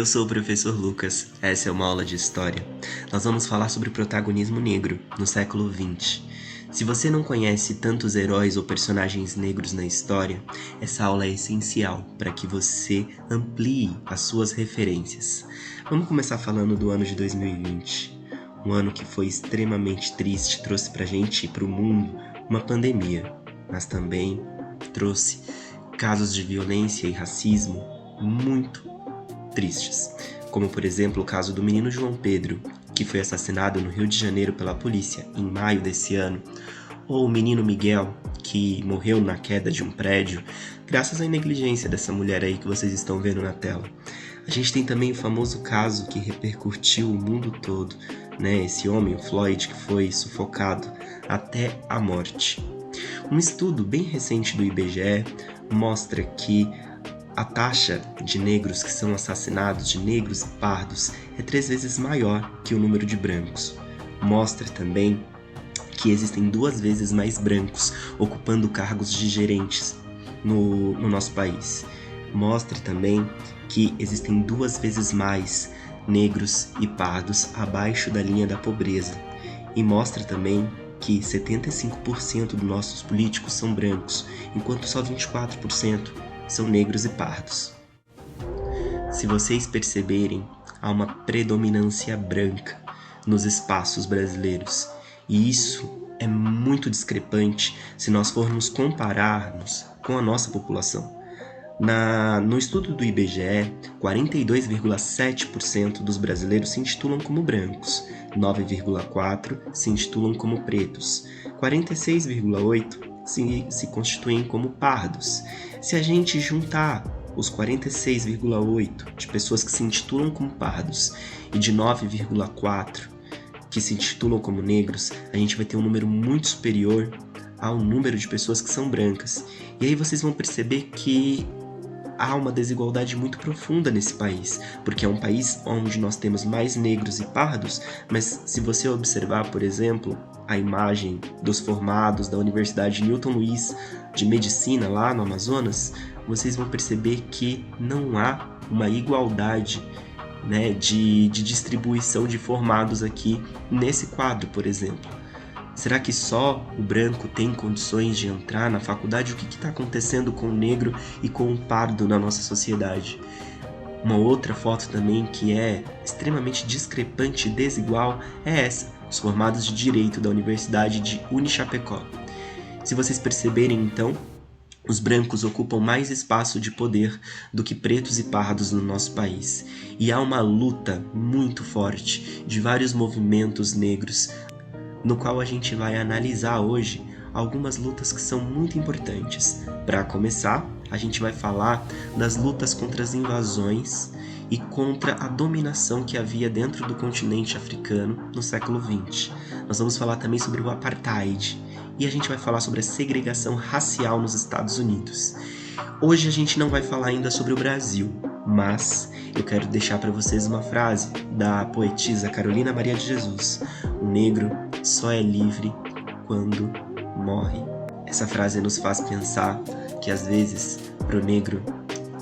Eu sou o professor Lucas, essa é uma aula de História. Nós vamos falar sobre o protagonismo negro no século XX. Se você não conhece tantos heróis ou personagens negros na história, essa aula é essencial para que você amplie as suas referências. Vamos começar falando do ano de 2020. Um ano que foi extremamente triste, trouxe pra gente e pro mundo uma pandemia, mas também trouxe casos de violência e racismo muito tristes, como por exemplo o caso do menino João Pedro, que foi assassinado no Rio de Janeiro pela polícia em maio desse ano, ou o menino Miguel, que morreu na queda de um prédio, graças à negligência dessa mulher aí que vocês estão vendo na tela. A gente tem também o famoso caso que repercutiu o mundo todo, né? Esse homem, o Floyd, que foi sufocado até a morte. Um estudo bem recente do IBGE mostra que a taxa de negros que são assassinados, de negros e pardos, é 3 vezes maior que o número de brancos. Mostra também que existem 2 vezes mais brancos ocupando cargos de gerentes no nosso país. Mostra também que existem 2 vezes mais negros e pardos abaixo da linha da pobreza. E mostra também que 75% dos nossos políticos são brancos, enquanto só 24% são negros e pardos. Se vocês perceberem, há uma predominância branca nos espaços brasileiros, e isso é muito discrepante se nós formos compararmos com a nossa população. No estudo do IBGE, 42,7% dos brasileiros se intitulam como brancos, 9,4% se intitulam como pretos, 46,8% se constituem como pardos. Se a gente juntar os 46,8% de pessoas que se intitulam como pardos e de 9,4% que se intitulam como negros, a gente vai ter um número muito superior ao número de pessoas que são brancas. E aí vocês vão perceber que há uma desigualdade muito profunda nesse país, porque é um país onde nós temos mais negros e pardos, mas se você observar, por exemplo, a imagem dos formados da Universidade Newton Luiz de Medicina lá no Amazonas, vocês vão perceber que não há uma igualdade, né, de distribuição de formados aqui nesse quadro, por exemplo. Será que só o branco tem condições de entrar na faculdade? O que está acontecendo com o negro e com o pardo na nossa sociedade? Uma outra foto também que é extremamente discrepante e desigual é essa, os formados de Direito da Universidade de Unichapecó. Se vocês perceberem então, os brancos ocupam mais espaço de poder do que pretos e pardos no nosso país. E há uma luta muito forte de vários movimentos negros, no qual a gente vai analisar hoje algumas lutas que são muito importantes. Para começar, a gente vai falar das lutas contra as invasões e contra a dominação que havia dentro do continente africano no século XX. Nós vamos falar também sobre o apartheid e a gente vai falar sobre a segregação racial nos Estados Unidos. Hoje a gente não vai falar ainda sobre o Brasil, mas eu quero deixar para vocês uma frase da poetisa Carolina Maria de Jesus: o negro só é livre quando morre. Essa frase nos faz pensar que às vezes, pro negro,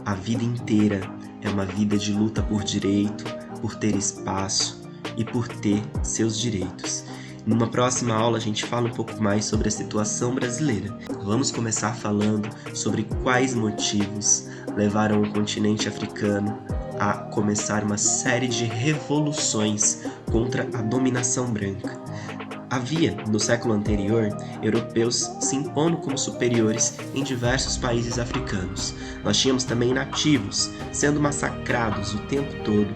a vida inteira é uma vida de luta por direito, por ter espaço e por ter seus direitos. Numa próxima aula a gente fala um pouco mais sobre a situação brasileira. Vamos começar falando sobre quais motivos levaram o continente africano a começar uma série de revoluções contra a dominação branca. Havia, no século anterior, europeus se impondo como superiores em diversos países africanos. Nós tínhamos também nativos sendo massacrados o tempo todo,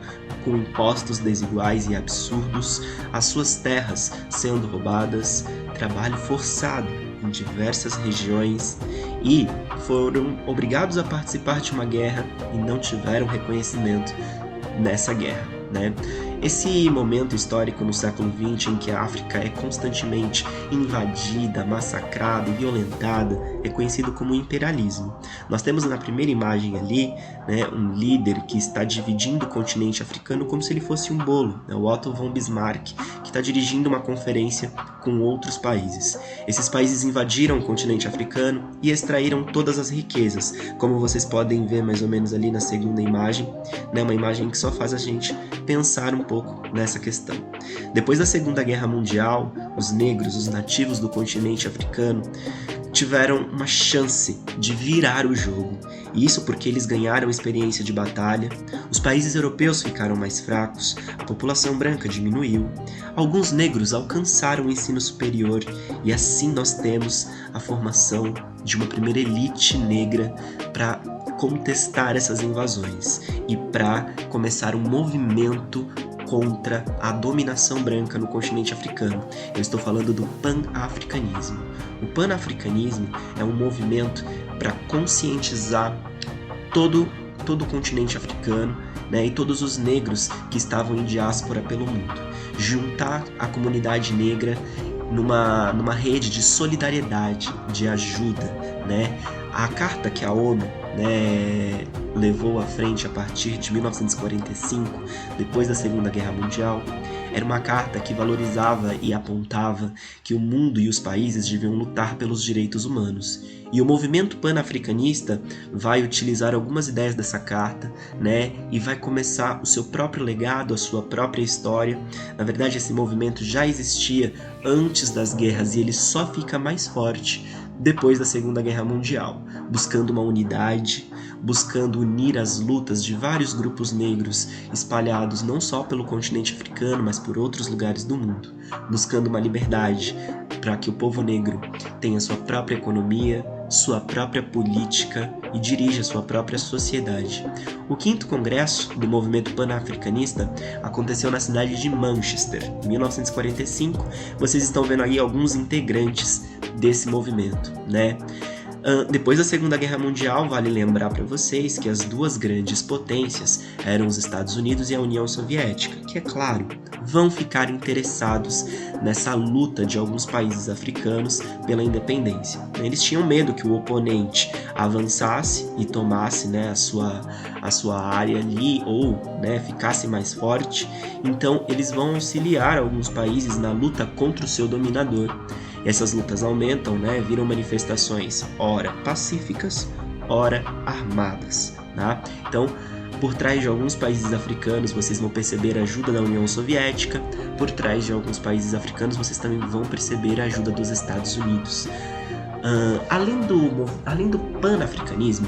com impostos desiguais e absurdos, as suas terras sendo roubadas, trabalho forçado em diversas regiões e foram obrigados a participar de uma guerra e não tiveram reconhecimento nessa guerra, né? Esse momento histórico no século XX em que a África é constantemente invadida, massacrada e violentada é conhecido como imperialismo. Nós temos na primeira imagem ali, né, um líder que está dividindo o continente africano como se ele fosse um bolo, né, o Otto von Bismarck, que está dirigindo uma conferência com outros países. Esses países invadiram o continente africano e extraíram todas as riquezas, como vocês podem ver mais ou menos ali na segunda imagem, né, uma imagem que só faz a gente pensar um pouco nessa questão. Depois da Segunda Guerra Mundial, os negros, os nativos do continente africano, tiveram uma chance de virar o jogo. E isso porque eles ganharam experiência de batalha, os países europeus ficaram mais fracos, a população branca diminuiu, alguns negros alcançaram o ensino superior e assim nós temos a formação de uma primeira elite negra para contestar essas invasões e para começar um movimento contra a dominação branca no continente africano. Eu estou falando do pan-africanismo. O pan-africanismo é um movimento para conscientizar todo o continente africano, né, e todos os negros que estavam em diáspora pelo mundo. Juntar a comunidade negra numa rede de solidariedade, de ajuda, né? A carta que a ONU, né, levou à frente a partir de 1945, depois da Segunda Guerra Mundial, era uma carta que valorizava e apontava que o mundo e os países deviam lutar pelos direitos humanos. E o movimento pan-africanista vai utilizar algumas ideias dessa carta, né, e vai começar o seu próprio legado, a sua própria história. Na verdade, esse movimento já existia antes das guerras e ele só fica mais forte depois da Segunda Guerra Mundial, buscando uma unidade, buscando unir as lutas de vários grupos negros espalhados não só pelo continente africano, mas por outros lugares do mundo, buscando uma liberdade para que o povo negro tenha sua própria economia, sua própria política e dirija sua própria sociedade. O 5º Congresso do Movimento Pan-Africanista aconteceu na cidade de Manchester, em 1945. Vocês estão vendo aí alguns integrantes desse movimento, né? Depois da Segunda Guerra Mundial, vale lembrar para vocês que as duas grandes potências eram os Estados Unidos e a União Soviética, que, é claro, vão ficar interessados nessa luta de alguns países africanos pela independência. Eles tinham medo que o oponente avançasse e tomasse, né, a sua área ali ou, né, ficasse mais forte, então eles vão auxiliar alguns países na luta contra o seu dominador. Essas lutas aumentam, né, viram manifestações ora pacíficas, ora armadas, tá? Então, por trás de alguns países africanos, vocês vão perceber a ajuda da União Soviética, por trás de alguns países africanos, vocês também vão perceber a ajuda dos Estados Unidos. Além do pan-africanismo,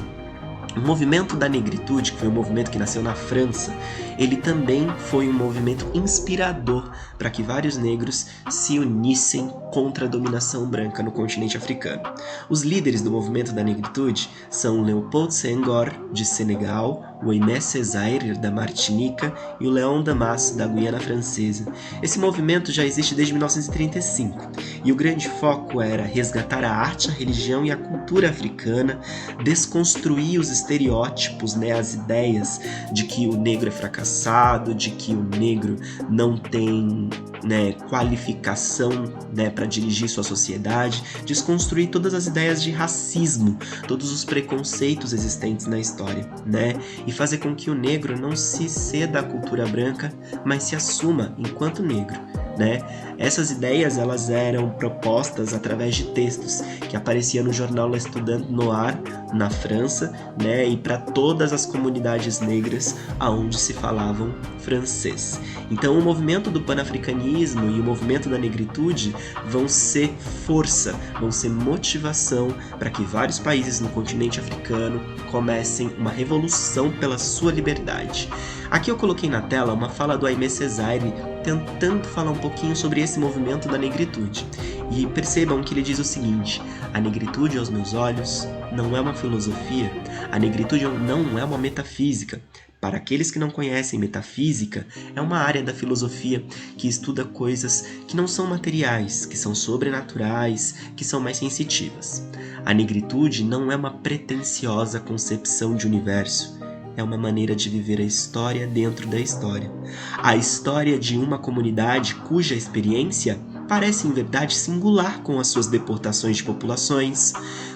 o movimento da negritude, que foi um movimento que nasceu na França, ele também foi um movimento inspirador para que vários negros se unissem contra a dominação branca no continente africano. Os líderes do movimento da negritude são Léopold Senghor, de Senegal, o Aimé Césaire, da Martinica, e o Léon Damas, da Guiana Francesa. Esse movimento já existe desde 1935, e o grande foco era resgatar a arte, a religião e a cultura africana, desconstruir os estereótipos, né, as ideias de que o negro é fracassado, de que o negro não tem, né, qualificação, né, para dirigir sua sociedade, desconstruir todas as ideias de racismo, todos os preconceitos existentes na história, né, e fazer com que o negro não se ceda à cultura branca, mas se assuma enquanto negro, né? Essas ideias elas eram propostas através de textos que apareciam no jornal L'Estudant Noir na França, né, e para todas as comunidades negras aonde se falavam francês. Então o movimento do panafricanismo e o movimento da negritude vão ser força, vão ser motivação para que vários países no continente africano comecem uma revolução pela sua liberdade. Aqui eu coloquei na tela uma fala do Aimé Césaire tentando falar um pouquinho sobre esse movimento da negritude. E percebam que ele diz o seguinte: a negritude aos meus olhos não é uma filosofia, a negritude não é uma metafísica. Para aqueles que não conhecem, metafísica é uma área da filosofia que estuda coisas que não são materiais, que são sobrenaturais, que são mais sensitivas. A negritude não é uma pretensiosa concepção de universo, é uma maneira de viver a história dentro da história. A história de uma comunidade cuja experiência parece em verdade singular, com as suas deportações de populações,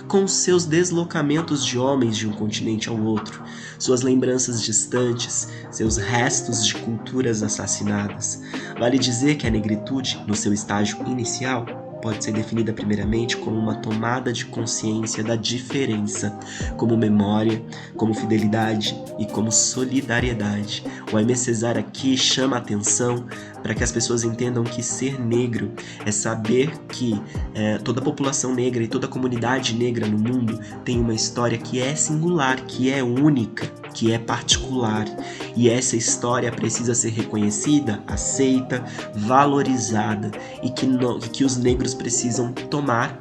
com seus deslocamentos de homens de um continente ao outro, suas lembranças distantes, seus restos de culturas assassinadas. Vale dizer que a negritude, no seu estágio inicial, pode ser definida primeiramente como uma tomada de consciência da diferença, como memória, como fidelidade e como solidariedade. O Aimé Césaire aqui chama a atenção para que as pessoas entendam que ser negro é saber que toda a população negra e toda a comunidade negra no mundo tem uma história que é singular, que é única, que é particular, e essa história precisa ser reconhecida, aceita, valorizada, e que os negros precisam tomar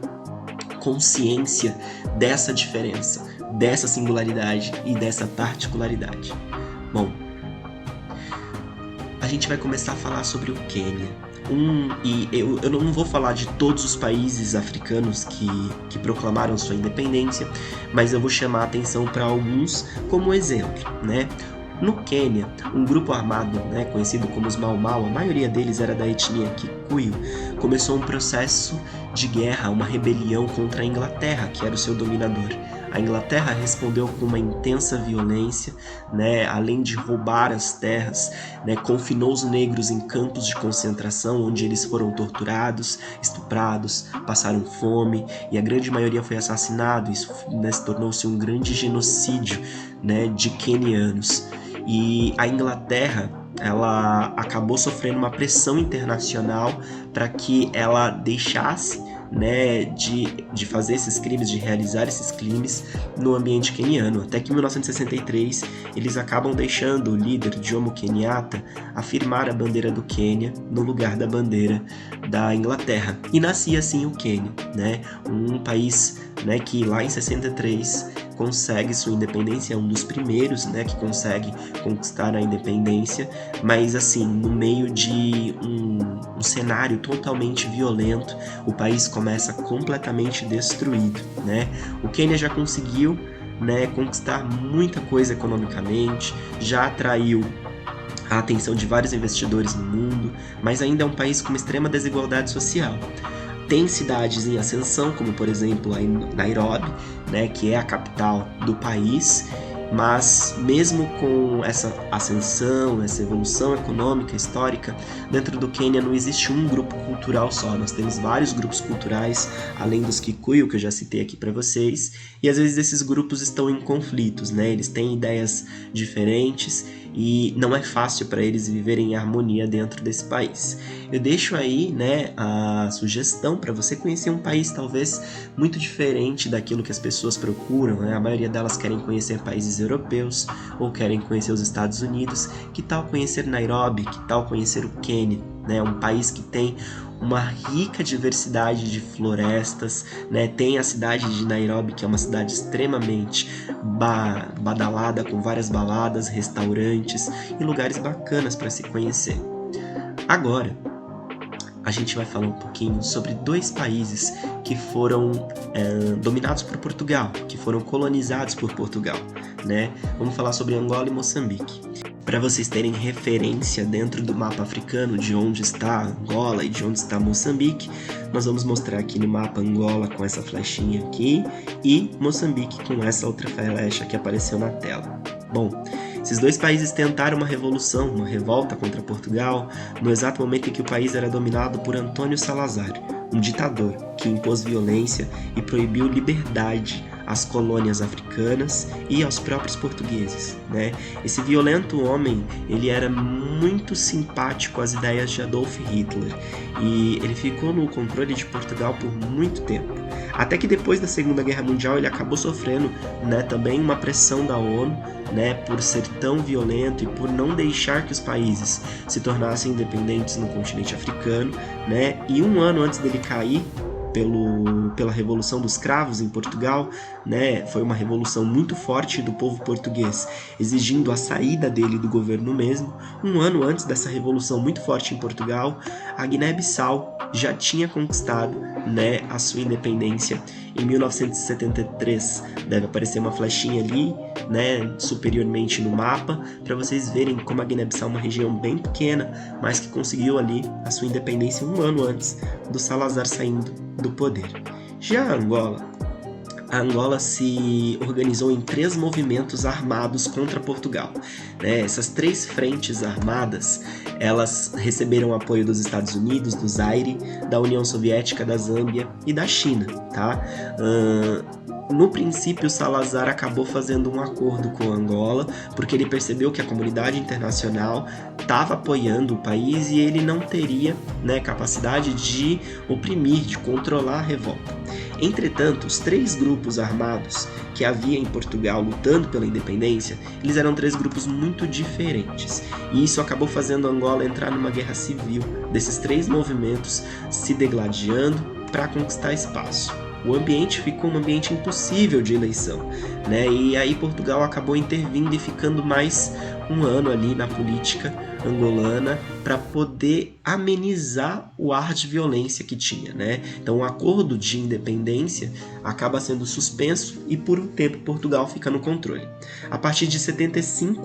consciência dessa diferença, dessa singularidade e dessa particularidade. Bom, a gente vai começar a falar sobre o Quênia. Eu não vou falar de todos os países africanos que proclamaram sua independência, mas eu vou chamar a atenção para alguns como exemplo, né? No Quênia, um grupo armado, conhecido como os Mau Mau, a maioria deles era da etnia Kikuyu, começou um processo de guerra, uma rebelião contra a Inglaterra, que era o seu dominador. A Inglaterra respondeu com uma intensa violência, além de roubar as terras, confinou os negros em campos de concentração, onde eles foram torturados, estuprados, passaram fome, e a grande maioria foi assassinado. Isso tornou-se um grande genocídio, de quenianos. E a Inglaterra, ela acabou sofrendo uma pressão internacional para que ela deixasse de fazer esses crimes, de realizar esses crimes no ambiente queniano. Até que em 1963 eles acabam deixando o líder Jomo Kenyatta afirmar a bandeira do Quênia no lugar da bandeira da Inglaterra. E nascia assim o Quênia, um país que lá em 63 consegue sua independência, é um dos primeiros que consegue conquistar a independência, mas assim, no meio de um cenário totalmente violento, o país começa completamente destruído. O Quênia já conseguiu conquistar muita coisa economicamente, já atraiu a atenção de vários investidores no mundo, mas ainda é um país com uma extrema desigualdade social. Tem cidades em ascensão, como por exemplo a Nairobi, que é a capital do país, mas mesmo com essa ascensão, essa evolução econômica, histórica, dentro do Quênia não existe um grupo cultural só. Nós temos vários grupos culturais, além dos Kikuyu, que eu já citei aqui para vocês, e às vezes esses grupos estão em conflitos, eles têm ideias diferentes e não é fácil para eles viverem em harmonia dentro desse país. Eu deixo aí a sugestão para você conhecer um país talvez muito diferente daquilo que as pessoas procuram. A maioria delas querem conhecer países europeus ou querem conhecer os Estados Unidos. Que tal conhecer Nairobi? Que tal conhecer o Quênia? Um país que tem uma rica diversidade de florestas, tem a cidade de Nairobi, que é uma cidade extremamente badalada, com várias baladas, restaurantes e lugares bacanas para se conhecer. Agora, a gente vai falar um pouquinho sobre dois países que foram dominados por Portugal, que foram colonizados por Portugal, Vamos falar sobre Angola e Moçambique. Para vocês terem referência dentro do mapa africano de onde está Angola e de onde está Moçambique, nós vamos mostrar aqui no mapa Angola com essa flechinha aqui e Moçambique com essa outra flecha que apareceu na tela. Bom, esses dois países tentaram uma revolução, uma revolta contra Portugal, no exato momento em que o país era dominado por Antônio Salazar, um ditador que impôs violência e proibiu liberdade às colônias africanas e aos próprios portugueses. Esse violento homem, ele era muito simpático às ideias de Adolf Hitler e ele ficou no controle de Portugal por muito tempo. Até que depois da Segunda Guerra Mundial ele acabou sofrendo também uma pressão da ONU, por ser tão violento e por não deixar que os países se tornassem independentes no continente africano, E um ano antes dele cair pela Revolução dos Cravos em Portugal, foi uma revolução muito forte do povo português, exigindo a saída dele do governo mesmo. Um ano antes dessa revolução muito forte em Portugal, a Guiné-Bissau já tinha conquistado a sua independência em 1973. Deve aparecer uma flechinha ali, né, superiormente no mapa, para vocês verem como a Guiné-Bissau é uma região bem pequena, mas que conseguiu ali a sua independência um ano antes do Salazar saindo do poder. Já a Angola se organizou em 3 movimentos armados contra Portugal. Né? Essas 3 frentes armadas, elas receberam apoio dos Estados Unidos, do Zaire, da União Soviética, da Zâmbia e da China. Tá? No princípio, Salazar acabou fazendo um acordo com Angola, porque ele percebeu que a comunidade internacional estava apoiando o país e ele não teria, né, capacidade de oprimir, de controlar a revolta. Entretanto, os 3 grupos armados que havia em Portugal lutando pela independência, eles eram 3 grupos muito diferentes. E isso acabou fazendo Angola entrar numa guerra civil, desses 3 movimentos se degladiando para conquistar espaço. O ambiente ficou um ambiente impossível de eleição, né? E aí Portugal acabou intervindo e ficando mais um ano ali na política angolana para poder amenizar o ar de violência que tinha, né? Então o acordo de independência acaba sendo suspenso e por um tempo Portugal fica no controle. A partir de 75,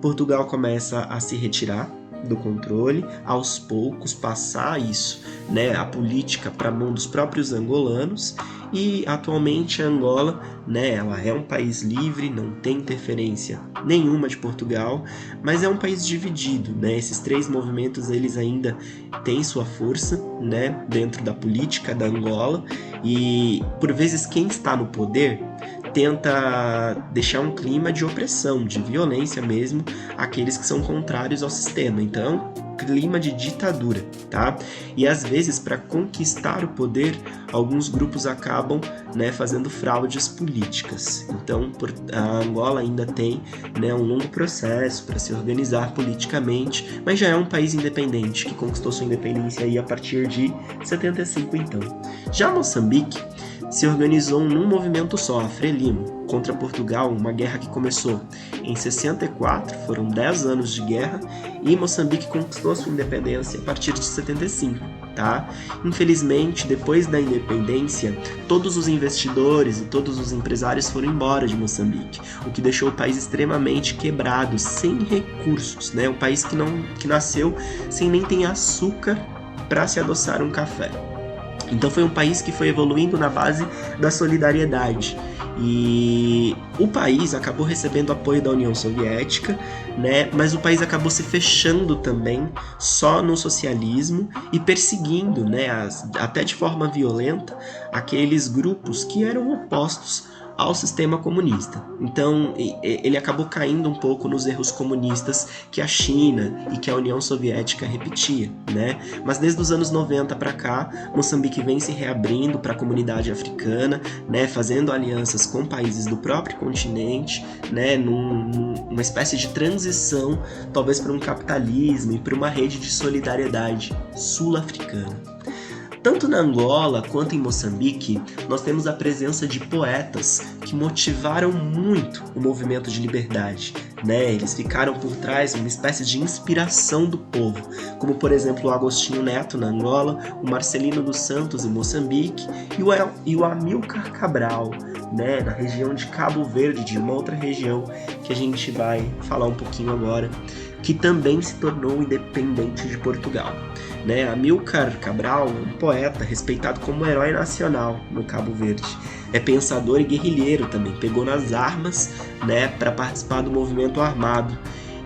Portugal começa a se retirar do controle, aos poucos passar isso, né, a política para a mão dos próprios angolanos, e atualmente a Angola, né, ela é um país livre, não tem interferência nenhuma de Portugal, mas é um país dividido, né? Esses 3 movimentos eles ainda têm sua força, né, dentro da política da Angola, e por vezes quem está no poder tenta deixar um clima de opressão, de violência mesmo, àqueles que são contrários ao sistema. Então, clima de ditadura, tá? E às vezes, para conquistar o poder, alguns grupos acabam, né, fazendo fraudes políticas. Então, a Angola ainda tem, né, um longo processo para se organizar politicamente, mas já é um país independente, que conquistou sua independência aí a partir de 75, então. Já Moçambique se organizou num movimento só, a Frelimo, contra Portugal, uma guerra que começou em 64, foram 10 anos de guerra, e Moçambique conquistou sua independência a partir de 75, tá? Infelizmente, depois da independência, todos os investidores e todos os empresários foram embora de Moçambique, o que deixou o país extremamente quebrado, sem recursos, né? Um país que nasceu sem nem ter açúcar para se adoçar um café. Então foi um país que foi evoluindo na base da solidariedade. E o país acabou recebendo apoio da União Soviética, né? Mas o país acabou se fechando também só no socialismo e perseguindo, né, até de forma violenta, aqueles grupos que eram opostos ao sistema comunista. Então, ele acabou caindo um pouco nos erros comunistas que a China e que a União Soviética repetia, né? Mas desde os anos 90 para cá, Moçambique vem se reabrindo para a comunidade africana, né? Fazendo alianças com países do próprio continente, né? Numa espécie de transição, talvez para um capitalismo e para uma rede de solidariedade sul-africana. Tanto na Angola quanto em Moçambique, nós temos a presença de poetas que motivaram muito o movimento de liberdade, né? Eles ficaram por trás uma espécie de inspiração do povo, como por exemplo o Agostinho Neto na Angola, o Marcelino dos Santos em Moçambique e o Amílcar Cabral, né? Na região de Cabo Verde, de uma outra região que a gente vai falar um pouquinho agora, que também se tornou independente de Portugal. Né? Amílcar Cabral, um poeta respeitado como herói nacional no Cabo Verde. É pensador e guerrilheiro também, pegou nas armas, né, para participar do movimento armado.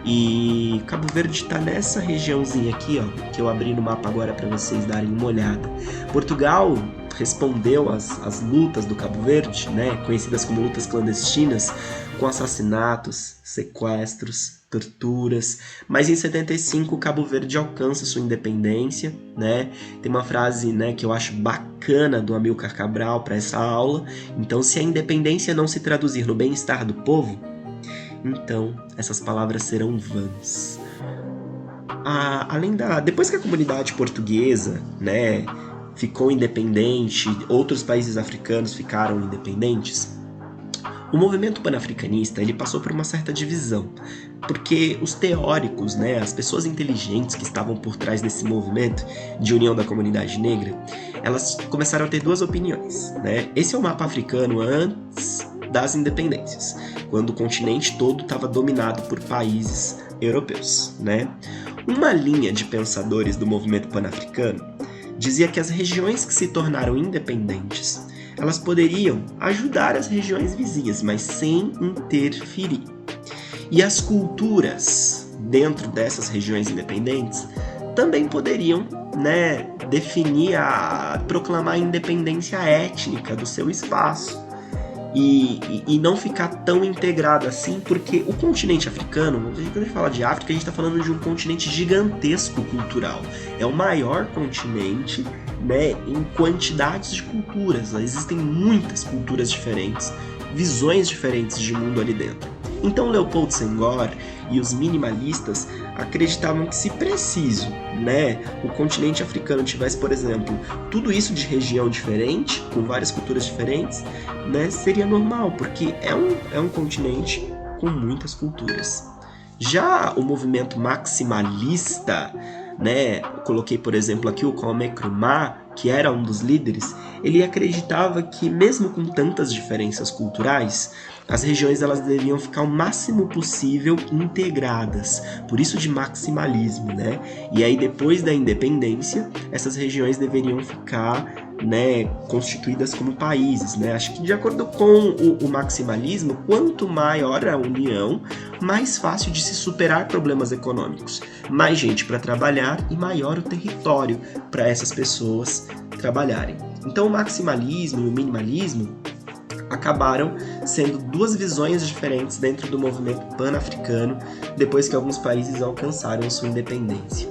E Cabo Verde está nessa regiãozinha aqui, ó, que eu abri no mapa agora para vocês darem uma olhada. Portugal respondeu às lutas do Cabo Verde, né, conhecidas como lutas clandestinas, com assassinatos, sequestros, torturas, mas em 75 Cabo Verde alcança sua independência, né? Tem uma frase, né, que eu acho bacana do Amílcar Cabral para essa aula. Então, se a independência não se traduzir no bem-estar do povo, então essas palavras serão vãs. Depois que a comunidade portuguesa, né, ficou independente, outros países africanos ficaram independentes, o movimento panafricanista ele passou por uma certa divisão, porque os teóricos, né, as pessoas inteligentes que estavam por trás desse movimento de união da comunidade negra, elas começaram a ter 2 opiniões. Né? Esse é o mapa africano antes das independências, quando o continente todo estava dominado por países europeus, né? Uma linha de pensadores do movimento pan-africano dizia que as regiões que se tornaram independentes, elas poderiam ajudar as regiões vizinhas, mas sem interferir. E as culturas dentro dessas regiões independentes também poderiam, né, proclamar a independência étnica do seu espaço e não ficar tão integrado assim, porque o continente africano, quando a gente fala de África, a gente está falando de um continente gigantesco cultural. É o maior continente, né, em quantidades de culturas. Existem muitas culturas diferentes, visões diferentes de mundo ali dentro. Então Leopold Senghor e os minimalistas acreditavam que, se preciso, né, o continente africano tivesse, por exemplo, tudo isso de região diferente, com várias culturas diferentes, né, seria normal, porque é um continente com muitas culturas. Já o movimento maximalista, né, eu coloquei, por exemplo, aqui o Kwame Nkrumah, que era um dos líderes, ele acreditava que, mesmo com tantas diferenças culturais, as regiões elas deviam ficar o máximo possível integradas, por isso de maximalismo, né? E aí, depois da independência, essas regiões deveriam ficar, né, constituídas como países, né? Acho que, de acordo com o maximalismo, quanto maior a união, mais fácil de se superar problemas econômicos, mais gente para trabalhar e maior o território para essas pessoas trabalharem. Então, o maximalismo e o minimalismo acabaram sendo duas visões diferentes dentro do movimento pan-africano, depois que alguns países alcançaram sua independência.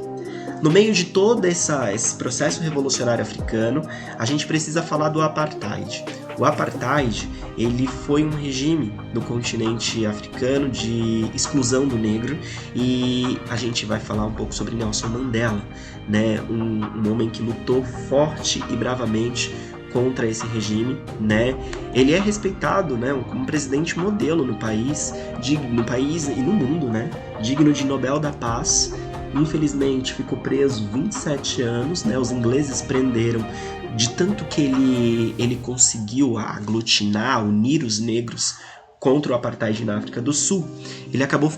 No meio de todo esse processo revolucionário africano, a gente precisa falar do apartheid. O apartheid, ele foi um regime do continente africano de exclusão do negro, e a gente vai falar um pouco sobre Nelson Mandela, né? Um homem que lutou forte e bravamente contra esse regime, né? Ele é respeitado, né, como um presidente modelo no país e no mundo, né? Digno de Nobel da Paz. Infelizmente ficou preso 27 anos, né? Os ingleses prenderam, de tanto que ele conseguiu aglutinar, unir os negros contra o apartheid na África do Sul. Ele acabou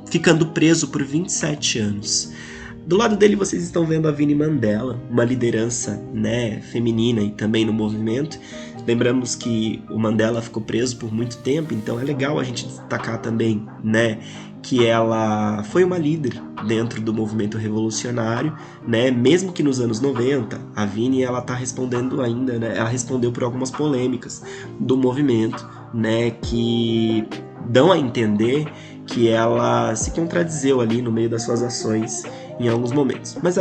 ficando preso por 27 anos. Do lado dele vocês estão vendo a Winnie Mandela, uma liderança, né, feminina e também no movimento. Lembramos que o Mandela ficou preso por muito tempo, então é legal a gente destacar também, né, que ela foi uma líder dentro do movimento revolucionário, né, mesmo que nos anos 90, a Winnie ela tá respondendo ainda, né, ela respondeu por algumas polêmicas do movimento, né, que dão a entender que ela se contradizeu ali no meio das suas ações em alguns momentos. Mas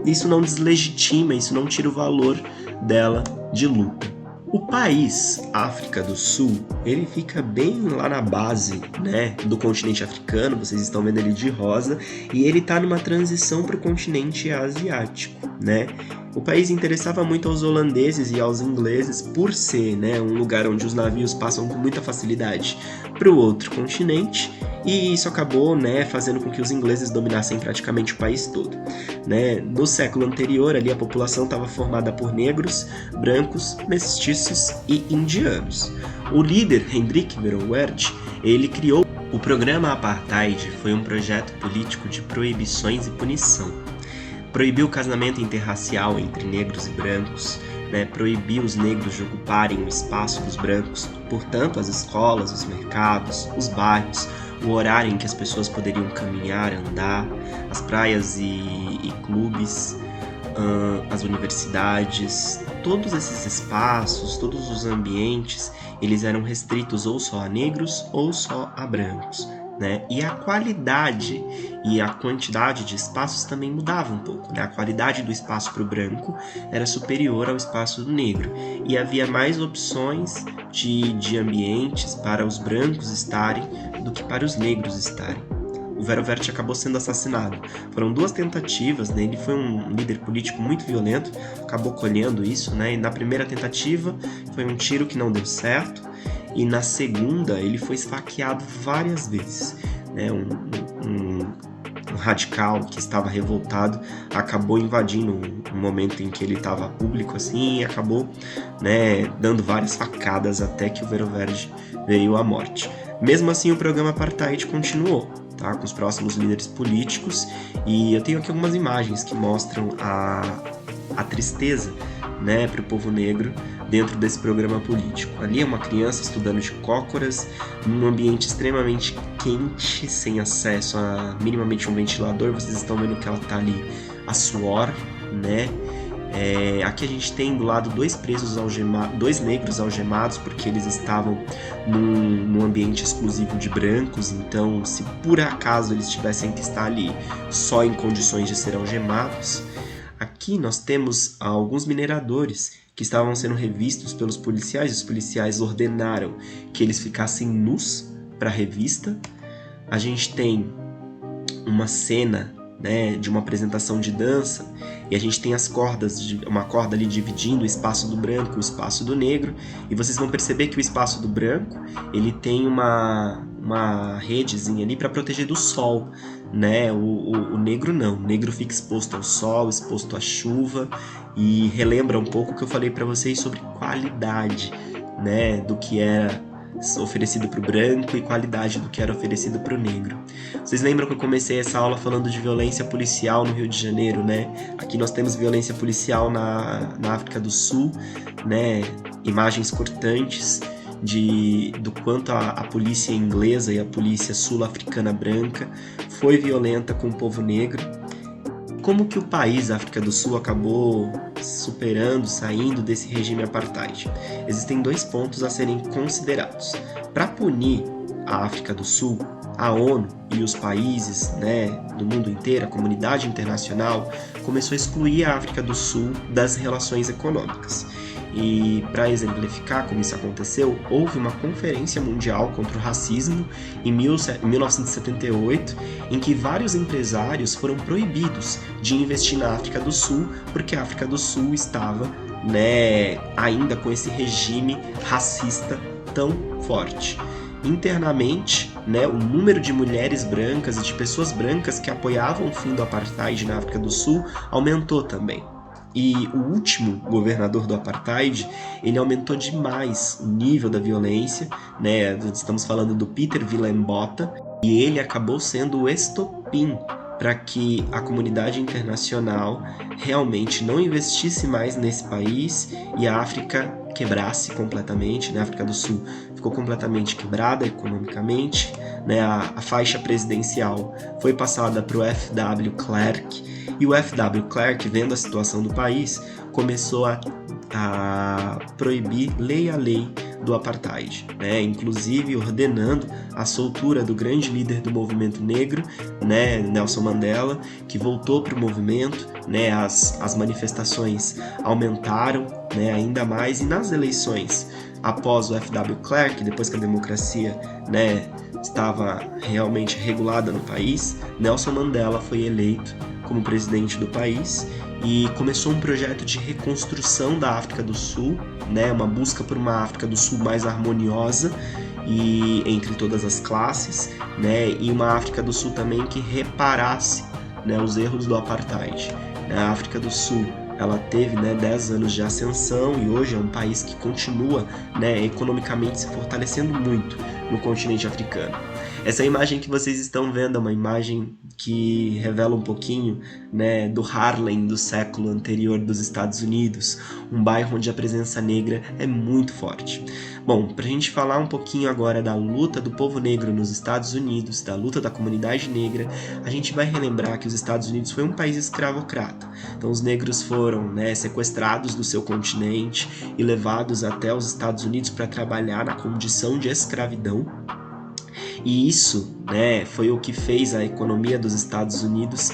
isso não deslegitima, isso não tira o valor dela de luta. O país, África do Sul, ele fica bem lá na base, né, do continente africano, vocês estão vendo ele de rosa, e ele está numa transição para o continente asiático, né? O país interessava muito aos holandeses e aos ingleses por ser, né, um lugar onde os navios passam com muita facilidade para o outro continente, e isso acabou, né, fazendo com que os ingleses dominassem praticamente o país todo, né? No século anterior, ali, a população estava formada por negros, brancos, mestiços e indianos. O líder Hendrik Verwoerd, ele criou o programa Apartheid. Foi um projeto político de proibições e punição. Proibiu o casamento interracial entre negros e brancos, né? Proibiu os negros de ocuparem o espaço dos brancos, portanto, as escolas, os mercados, os bairros, o horário em que as pessoas poderiam caminhar, andar, as praias e clubes, as universidades, todos esses espaços, todos os ambientes, eles eram restritos ou só a negros ou só a brancos, né? E a qualidade e a quantidade de espaços também mudava um pouco, né? A qualidade do espaço para o branco era superior ao espaço do negro, e havia mais opções de ambientes para os brancos estarem do que para os negros estarem. O Verwoerd acabou sendo assassinado. Foram 2 tentativas, né? Ele foi um líder político muito violento, acabou colhendo isso, né? E na primeira tentativa foi um tiro que não deu certo, e na segunda ele foi esfaqueado várias vezes, né? Um radical que estava revoltado, acabou invadindo um momento em que ele estava público assim, e acabou, né, dando várias facadas até que o Vero Verde veio à morte. Mesmo assim, o programa Apartheid continuou, tá, com os próximos líderes políticos, e eu tenho aqui algumas imagens que mostram a tristeza, né, para o povo negro dentro desse programa político. Ali é uma criança estudando de cócoras, num ambiente extremamente quente, sem acesso a minimamente um ventilador. Vocês estão vendo que ela está ali a suor, né? Aqui a gente tem do lado dois negros algemados, porque eles estavam num ambiente exclusivo de brancos. Então, se por acaso eles tivessem que estar ali só em condições de ser algemados. Aqui nós temos alguns mineradores que estavam sendo revistos pelos policiais. Os policiais ordenaram que eles ficassem nus para a revista. A gente tem uma cena, né, de uma apresentação de dança, e a gente tem as cordas, uma corda ali dividindo o espaço do branco e o espaço do negro, e vocês vão perceber que o espaço do branco ele tem uma redezinha ali para proteger do sol, né? O negro não, o negro fica exposto ao sol, exposto à chuva, e relembra um pouco o que eu falei para vocês sobre qualidade, né, do que era oferecido para o branco e qualidade do que era oferecido para o negro. Vocês lembram que eu comecei essa aula falando de violência policial no Rio de Janeiro, né? Aqui nós temos violência policial na África do Sul, né? Imagens cortantes do quanto a polícia inglesa e a polícia sul-africana branca foi violenta com o povo negro. Como que o país, a África do Sul, acabou saindo desse regime apartheid? Existem dois pontos a serem considerados. Para punir a África do Sul, a ONU e os países, né, do mundo inteiro, a comunidade internacional, começou a excluir a África do Sul das relações econômicas. E para exemplificar como isso aconteceu, houve uma conferência mundial contra o racismo em 1978, em que vários empresários foram proibidos de investir na África do Sul, porque a África do Sul estava, né, ainda com esse regime racista tão forte. Internamente, né, o número de mulheres brancas e de pessoas brancas que apoiavam o fim do apartheid na África do Sul aumentou também. E o último governador do apartheid, ele aumentou demais o nível da violência, né? Estamos falando do Peter Willem Botha, e ele acabou sendo o estopim para que a comunidade internacional realmente não investisse mais nesse país e a África quebrasse completamente, né? A África do Sul ficou completamente quebrada economicamente, né? A faixa presidencial foi passada para o F.W. Clerk, e o F.W. Clerk, vendo a situação do país, começou a proibir lei a lei do apartheid, né? Inclusive ordenando a soltura do grande líder do movimento negro, né, Nelson Mandela, que voltou para o movimento, né? As manifestações aumentaram, né, ainda mais, e nas eleições após o F.W. Clerk, depois que a democracia, né, estava realmente regulada no país, Nelson Mandela foi eleito como presidente do país e começou um projeto de reconstrução da África do Sul, né, uma busca por uma África do Sul mais harmoniosa e entre todas as classes, né, e uma África do Sul também que reparasse, né, os erros do apartheid. A África do Sul, ela teve, né, 10 anos de ascensão e hoje é um país que continua, né, economicamente se fortalecendo muito no continente africano. Essa imagem que vocês estão vendo é uma imagem que revela um pouquinho, né, do Harlem do século anterior dos Estados Unidos, um bairro onde a presença negra é muito forte. Bom, para a gente falar um pouquinho agora da luta do povo negro nos Estados Unidos, da luta da comunidade negra, a gente vai relembrar que os Estados Unidos foi um país escravocrata. Então os negros foram, né, sequestrados do seu continente e levados até os Estados Unidos para trabalhar na condição de escravidão. E isso, né, foi o que fez a economia dos Estados Unidos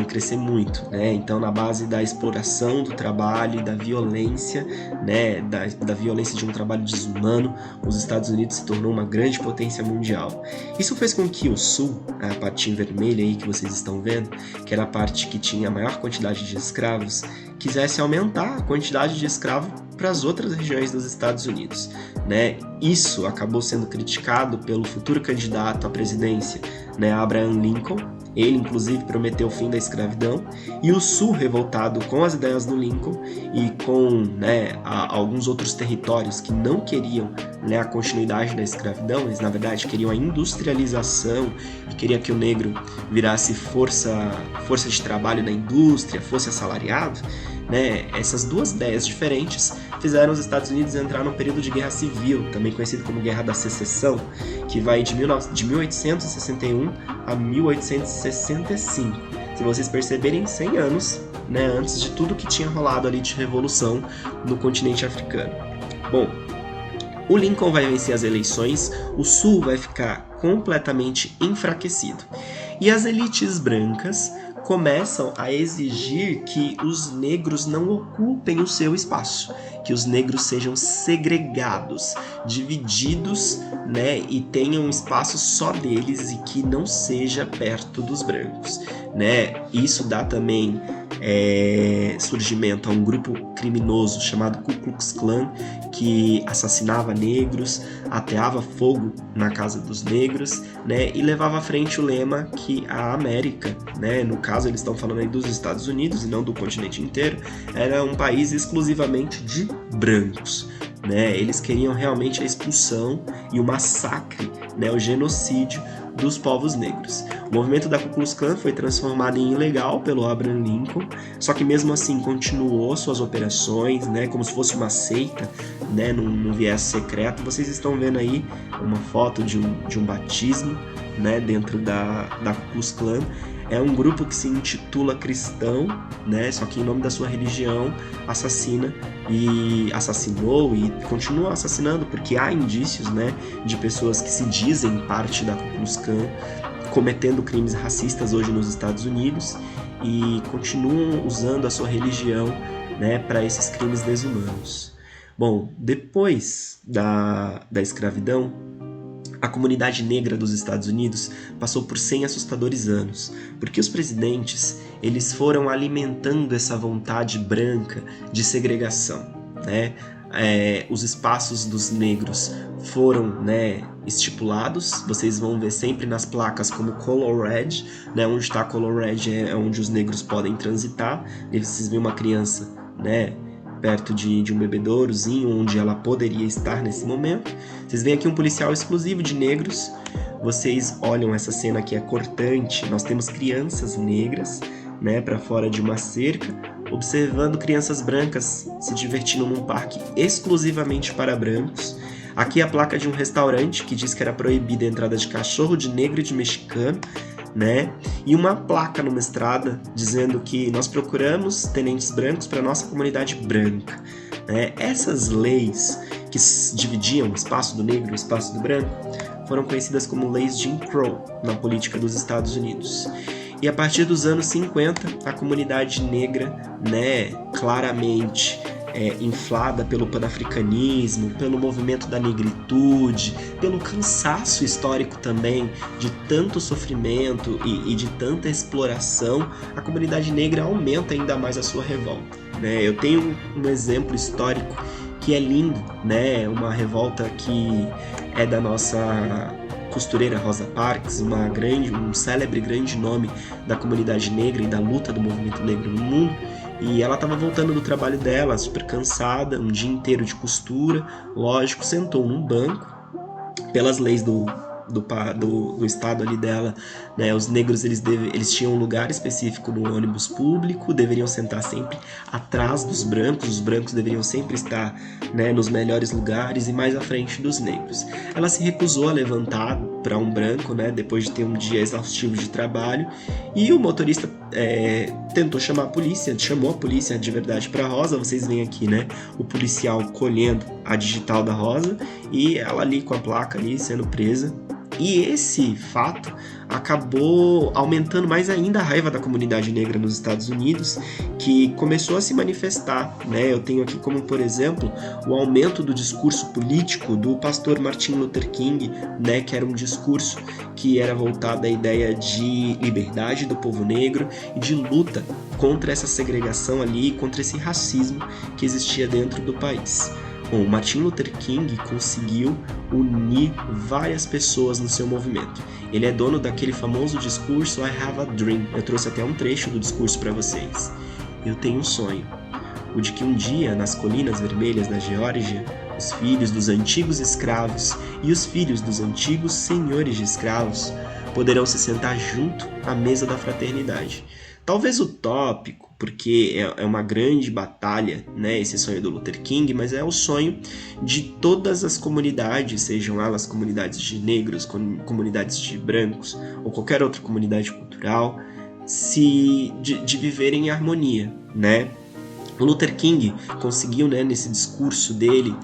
crescer muito, né? Então, na base da exploração do trabalho e da violência, né, da violência de um trabalho desumano, os Estados Unidos se tornou uma grande potência mundial. Isso fez com que o Sul, a partinha vermelha aí que vocês estão vendo, que era a parte que tinha a maior quantidade de escravos, quisesse aumentar a quantidade de escravos para as outras regiões dos Estados Unidos, né? Isso acabou sendo criticado pelo futuro candidato à presidência, né, Abraham Lincoln, Ele, inclusive, prometeu o fim da escravidão, e o Sul, revoltado com as ideias do Lincoln e com, né, alguns outros territórios que não queriam, né, a continuidade da escravidão, eles, na verdade, queriam a industrialização e queriam que o negro virasse força de trabalho na indústria, fosse assalariado, né? Essas duas ideias diferentes fizeram os Estados Unidos entrar num período de guerra civil, também conhecido como Guerra da Secessão, que vai de 1861 a 1865. Se vocês perceberem, 100 anos, né, antes de tudo que tinha rolado ali de revolução no continente africano. Bom, o Lincoln vai vencer as eleições, o Sul vai ficar completamente enfraquecido. E as elites brancas começam a exigir que os negros não ocupem o seu espaço, que os negros sejam segregados, divididos, né, e tenham um espaço só deles e que não seja perto dos brancos, né? Isso dá também surgimento a um grupo criminoso chamado Ku Klux Klan, que assassinava negros, ateava fogo na casa dos negros, né, e levava à frente o lema que a América, né, no caso eles estão falando aí dos Estados Unidos e não do continente inteiro, era um país exclusivamente de brancos. Né? Eles queriam realmente a expulsão e o massacre, né, o genocídio dos povos negros. O movimento da Ku Klux Klan foi transformado em ilegal pelo Abraham Lincoln, só que mesmo assim continuou suas operações, né, como se fosse uma seita, né, num viés secreto. Vocês estão vendo aí uma foto de um batismo, né, dentro da Ku Klux Klan. É um grupo que se intitula cristão, né? Só que em nome da sua religião assassinou e continua assassinando, porque há indícios, né, de pessoas que se dizem parte da Ku Klux Klan cometendo crimes racistas hoje nos Estados Unidos e continuam usando a sua religião, né, para esses crimes desumanos. Bom, depois da escravidão, a comunidade negra dos Estados Unidos passou por 100 assustadores anos, porque os presidentes eles foram alimentando essa vontade branca de segregação, né? Os espaços dos negros foram, né, estipulados. Vocês vão ver sempre nas placas como Color Red, né? Onde está Color Red é onde os negros podem transitar. E vocês veem uma criança, né, perto de um bebedourozinho onde ela poderia estar nesse momento. Vocês veem aqui um policial exclusivo de negros. Vocês olham essa cena que é cortante. Nós temos crianças negras, né, para fora de uma cerca, observando crianças brancas se divertindo num parque exclusivamente para brancos. Aqui a placa de um restaurante que diz que era proibida a entrada de cachorro, de negro e de mexicano, né? E uma placa numa estrada dizendo que nós procuramos tenentes brancos para nossa comunidade branca, né? Essas leis que dividiam o espaço do negro e o espaço do branco foram conhecidas como leis Jim Crow na política dos Estados Unidos. E a partir dos anos 50, a comunidade negra, né, claramente inflada pelo panafricanismo, pelo movimento da negritude, pelo cansaço histórico também de tanto sofrimento e de tanta exploração, a comunidade negra aumenta ainda mais a sua revolta, né? Eu tenho um exemplo histórico que é lindo, né? Uma revolta que é da nossa costureira Rosa Parks, um célebre grande nome da comunidade negra e da luta do movimento negro no mundo. E ela estava voltando do trabalho dela, super cansada, um dia inteiro de costura, lógico, sentou num banco. Pelas leis do estado ali dela, né, os negros eles tinham um lugar específico no ônibus público, deveriam sentar sempre atrás dos brancos, os brancos deveriam sempre estar, né, nos melhores lugares e mais à frente dos negros. Ela se recusou a levantar para um branco, né, depois de ter um dia exaustivo de trabalho, e o motorista tentou chamar a polícia, chamou a polícia de verdade para Rosa. Vocês veem aqui, né, o policial colhendo a digital da Rosa e ela ali com a placa ali sendo presa. E esse fato acabou aumentando mais ainda a raiva da comunidade negra nos Estados Unidos, que começou a se manifestar, né? Eu tenho aqui como, por exemplo, o aumento do discurso político do pastor Martin Luther King, né? Que era um discurso que era voltado à ideia de liberdade do povo negro e de luta contra essa segregação ali, contra esse racismo que existia dentro do país. Bom, Martin Luther King conseguiu unir várias pessoas no seu movimento. Ele é dono daquele famoso discurso I Have a Dream. Eu trouxe até um trecho do discurso para vocês. Eu tenho um sonho, o de que um dia, nas colinas vermelhas da Geórgia, os filhos dos antigos escravos e os filhos dos antigos senhores de escravos poderão se sentar junto à mesa da fraternidade. Talvez utópico, porque é uma grande batalha, né, esse sonho do Luther King, mas é o sonho de todas as comunidades, sejam elas comunidades de negros, comunidades de brancos ou qualquer outra comunidade cultural, de viverem em harmonia, né? O Luther King conseguiu, né, nesse discurso dele,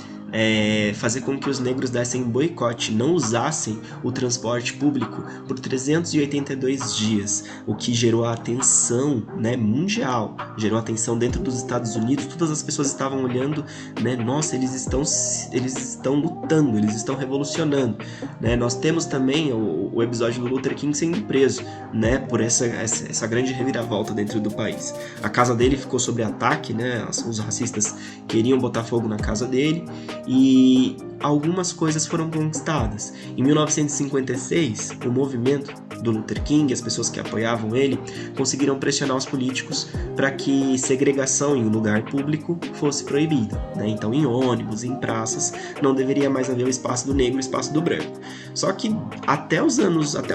fazer com que os negros dessem boicote, não usassem o transporte público por 382 dias, o que gerou a atenção, né, mundial, gerou atenção dentro dos Estados Unidos. Todas as pessoas estavam olhando, né, nossa, eles estão lutando, eles estão revolucionando, né? Nós temos também o episódio do Luther King sendo preso, né, por essa grande reviravolta dentro do país. A casa dele ficou sob ataque, né, os racistas queriam botar fogo na casa dele, e algumas coisas foram conquistadas. Em 1956, o movimento do Luther King, as pessoas que apoiavam ele, conseguiram pressionar os políticos para que segregação em um lugar público fosse proibida, né? Então, em ônibus, em praças, não deveria mais haver o espaço do negro e o espaço do branco. Só que até o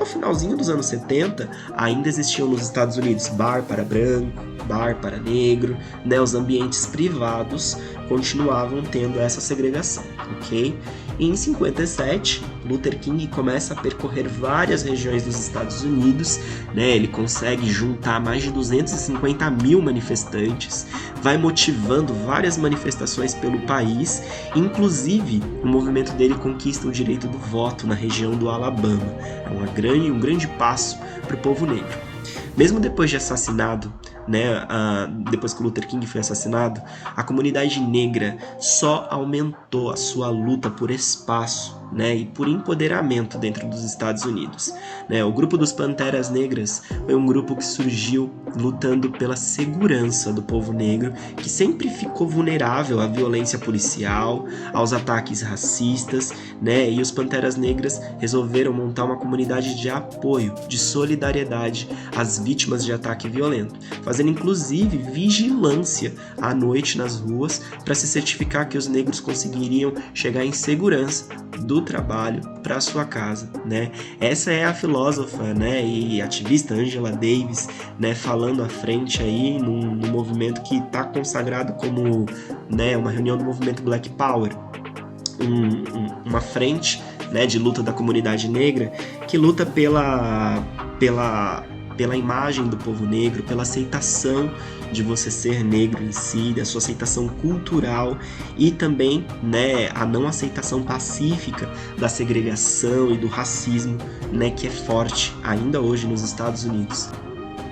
finalzinho dos anos 70, ainda existiam nos Estados Unidos bar para branco, bar para negro, né? Os ambientes privados continuavam tendo essa segregação, ok? E em 57, Luther King começa a percorrer várias regiões dos Estados Unidos, né? Ele consegue juntar mais de 250 mil manifestantes, vai motivando várias manifestações pelo país, inclusive o movimento dele conquista o direito do voto na região do Alabama. É um grande passo para o povo negro. Mesmo depois de assassinado, né, depois que o Luther King foi assassinado, a comunidade negra só aumentou a sua luta por espaço, né, e por empoderamento dentro dos Estados Unidos, né? O grupo dos Panteras Negras foi um grupo que surgiu lutando pela segurança do povo negro, que sempre ficou vulnerável à violência policial, aos ataques racistas, né? E os Panteras Negras resolveram montar uma comunidade de apoio, de solidariedade às vítimas de ataque violento, fazendo inclusive vigilância à noite nas ruas para se certificar que os negros conseguiriam chegar em segurança do trabalho para sua casa, né? Essa é a filósofa, né, e ativista Angela Davis, né, falando à frente aí num movimento que está consagrado como, né, uma reunião do movimento Black Power, uma frente, né, de luta da comunidade negra que luta pela imagem do povo negro, pela aceitação de você ser negro em si, da sua aceitação cultural e também, né, a não aceitação pacífica da segregação e do racismo, né, que é forte ainda hoje nos Estados Unidos.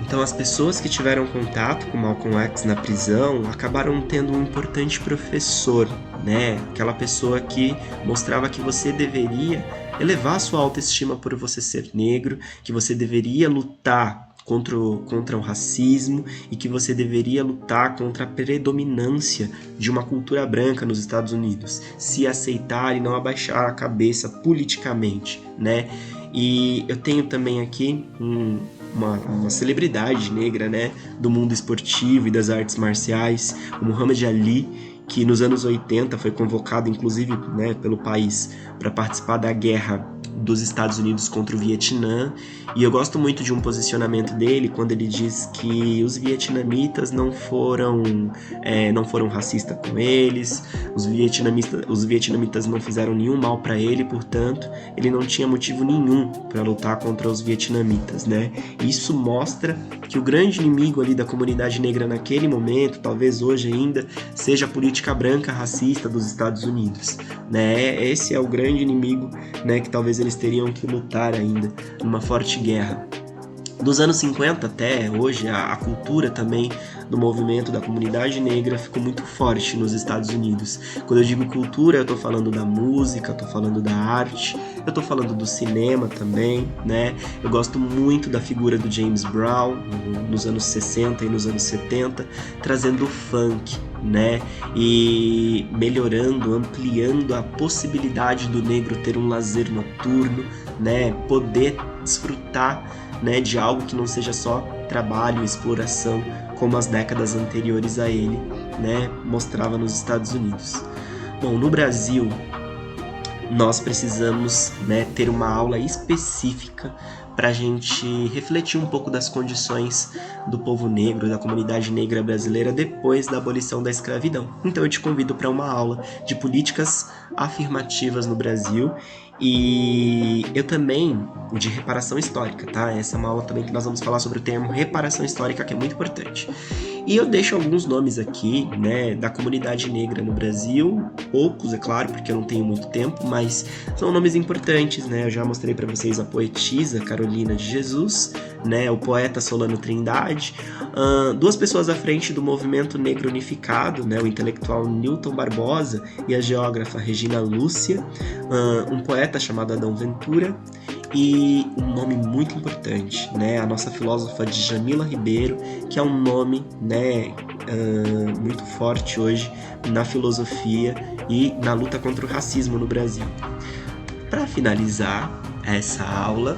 Então, as pessoas que tiveram contato com Malcolm X na prisão acabaram tendo um importante professor, né, aquela pessoa que mostrava que você deveria elevar sua autoestima por você ser negro, que você deveria lutar contra o racismo e que você deveria lutar contra a predominância de uma cultura branca nos Estados Unidos, se aceitar e não abaixar a cabeça politicamente, né? E eu tenho também aqui uma celebridade negra, né, do mundo esportivo e das artes marciais, o Muhammad Ali, que nos anos 80 foi convocado, inclusive, né, pelo país para participar da guerra dos Estados Unidos contra o Vietnã, e eu gosto muito de um posicionamento dele quando ele diz que os vietnamitas não foram racistas com eles, os vietnamitas não fizeram nenhum mal para ele, portanto, ele não tinha motivo nenhum para lutar contra os vietnamitas, né? Isso mostra que o grande inimigo ali da comunidade negra naquele momento, talvez hoje ainda, seja a política branca racista dos Estados Unidos, né? Esse é o grande inimigo, né, que talvez eles teriam que lutar ainda numa forte guerra. Dos anos 50 até hoje, a cultura também do movimento da comunidade negra ficou muito forte nos Estados Unidos. Quando eu digo cultura, eu estou falando da música, eu estou falando da arte, eu estou falando do cinema também, né? Eu gosto muito da figura do James Brown nos anos 60 e nos anos 70, trazendo o funk, né, e melhorando, ampliando a possibilidade do negro ter um lazer noturno, né, poder desfrutar, né, de algo que não seja só trabalho e exploração, como as décadas anteriores a ele, né, mostrava nos Estados Unidos. Bom, no Brasil, nós precisamos, né, ter uma aula específica para a gente refletir um pouco das condições do povo negro, da comunidade negra brasileira depois da abolição da escravidão. Então eu te convido para uma aula de políticas afirmativas no Brasil e eu também de reparação histórica, tá? Essa é uma aula também que nós vamos falar sobre o termo reparação histórica, que é muito importante. E eu deixo alguns nomes aqui, né, da comunidade negra no Brasil, poucos, é claro, porque eu não tenho muito tempo, mas são nomes importantes, né? Eu já mostrei para vocês a poetisa Carolina de Jesus, né, o poeta Solano Trindade, duas pessoas à frente do movimento negro unificado, né, o intelectual Newton Barbosa e a geógrafa Regina Lúcia, um poeta chamado Adão Ventura, e um nome muito importante, né, a nossa filósofa Djamila Ribeiro, que é um nome, né, muito forte hoje na filosofia e na luta contra o racismo no Brasil. Para finalizar essa aula,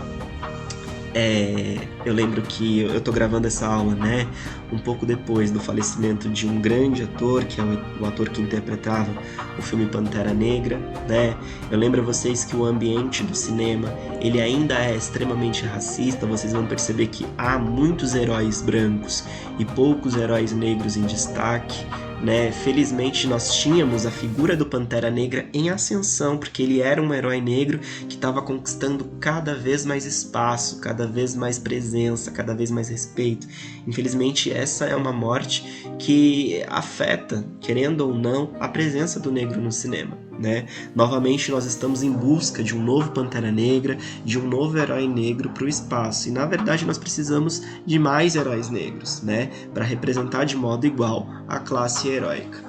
eu lembro que eu tô gravando essa aula, né, um pouco depois do falecimento de um grande ator, que é o ator que interpretava o filme Pantera Negra, né. Eu lembro a vocês que o ambiente do cinema, ele ainda é extremamente racista. Vocês vão perceber que há muitos heróis brancos e poucos heróis negros em destaque, né? Felizmente nós tínhamos a figura do Pantera Negra em ascensão, porque ele era um herói negro que estava conquistando cada vez mais espaço, cada vez mais presença, cada vez mais respeito. Infelizmente essa é uma morte que afeta, querendo ou não, a presença do negro no cinema, né? Novamente nós estamos em busca de um novo Pantera Negra, de um novo herói negro para o espaço, e na verdade nós precisamos de mais heróis negros, né, para representar de modo igual a classe heróica.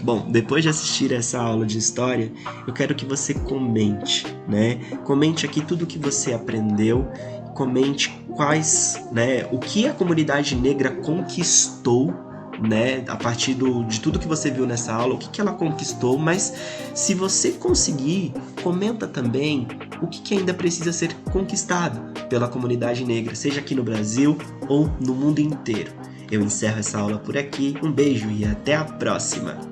Bom, depois de assistir essa aula de história, eu quero que você comente, né? Comente aqui tudo o que você aprendeu, comente quais, né, o que a comunidade negra conquistou, né, a partir de tudo que você viu nessa aula, o que ela conquistou, mas se você conseguir, comenta também o que ainda precisa ser conquistado pela comunidade negra, seja aqui no Brasil ou no mundo inteiro. Eu encerro essa aula por aqui, um beijo e até a próxima!